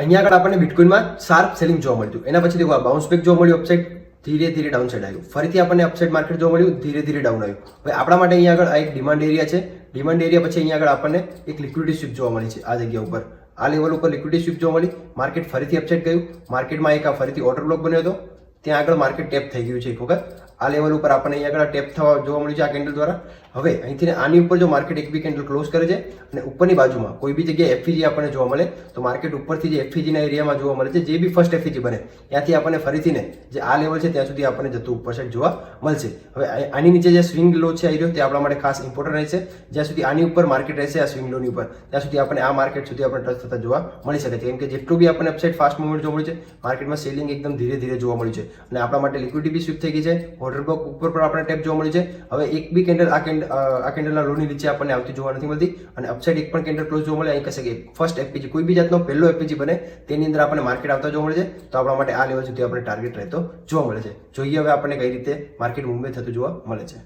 અહીંયા આગળ આપણને બિટકોઇનમાં શાર્પ સેલિંગ જોવા મળ્યું. એના પછી દેખો બાઉન્સ બેક જોવા મળ્યું, અપસાઇડ ધીરે ધીરે ડાઉન સાઇડ આવ્યું, ફરીથી આપણને અપસાઇડ માર્કેટ જોવા મળ્યું, ધીરે ધીરે ડાઉન આવ્યું. હવે આપણા માટે અહીંયા આગળ આ એક ડિમાન્ડ એરિયા છે. ડિમાન્ડ એરિયા પછી અહીંયા આગળ આપણને એક લિક્વિડિટી સ્વીપ જોવા મળી છે આ જગ્યા ઉપર. આ લેવલ ઉપર લિક્વિડિટી સ્વીપ જોવા મળી, માર્કેટ ફરીથી અપસાઇડ ગયું, માર્કેટમાં એક આ ફરીથી ઓર્ડર બ્લોક બન્યો હતો, ત્યાં આગળ માર્કેટ ટેપ થઈ ગયું છે એક વખત. આ લેવલ ઉપર આપણને અહીંયા આગળ ટેપ થવા જોવા મળ્યું છે આ કેન્ડલ દ્વારા. હવે અહીંથી આની ઉપર જો માર્કેટ એક બી કેન્ડલ ક્લોઝ કરે છે અને ઉપરની બાજુમાં કોઈ બી જગ્યાએ એફઈજી આપણને જોવા મળે તો માર્કેટ ઉપરથી જે એફઈજીના એરિયામાં જોવા મળે છે, જે બી ફર્સ્ટ એફઈજી બને ત્યાંથી આપણને ફરીથી ને જે આ લેવલ છે ત્યાં સુધી આપણને જતું ઉપર સાઈડ જોવા મળશે. હવે આની નીચે જે સ્વિંગ લો છે આવી રહ્યો તે આપણા માટે ખાસ ઇમ્પોર્ટન્ટ રહેશે. જ્યાં સુધી આની ઉપર માર્કેટ રહેશે આ સ્વિંગ લોની ઉપર ત્યાં સુધી આપણને આ માર્કેટ સુધી આપણે ટચ થતા જોવા મળી શકે છે. કેમ કે જેટલું બી આપણને અપસાઇડ ફાસ્ટ મુવમેન્ટ જોવા મળ્યું છે, માર્કેટમાં સેલિંગ એકદમ ધીરે ધીરે જોવા મળ્યું છે અને આપણા માટે લિક્વિડિટી બી સ્વીપ થઈ ગઈ છે. ઓર્ડર બ્લોક ઉપર પણ આપણે ટેપ જોવા મળ્યું છે. હવે એક બી કેન્ડલ આ કેન્ડલના લોની નીચે આપણને આવતી જોવા નથી મળતી અને અપસાઇડ એક પણ કેન્ડલ ક્લોઝ જોવા મળે. અહીં કહેશે કે ફર્સ્ટ એફપીજી કોઈ બી જાતનો પહેલો એફપીજી બને તેની અંદર આપણને માર્કેટ આવતા જોવા મળે છે. તો આપણા માટે આ લેવલ સુધી આપણે ટાર્ગેટ રહેતો જોવા મળે છે. જોઈએ હવે આપણને કઈ રીતે માર્કેટ મૂવમેન્ટ થતું જોવા મળે છે.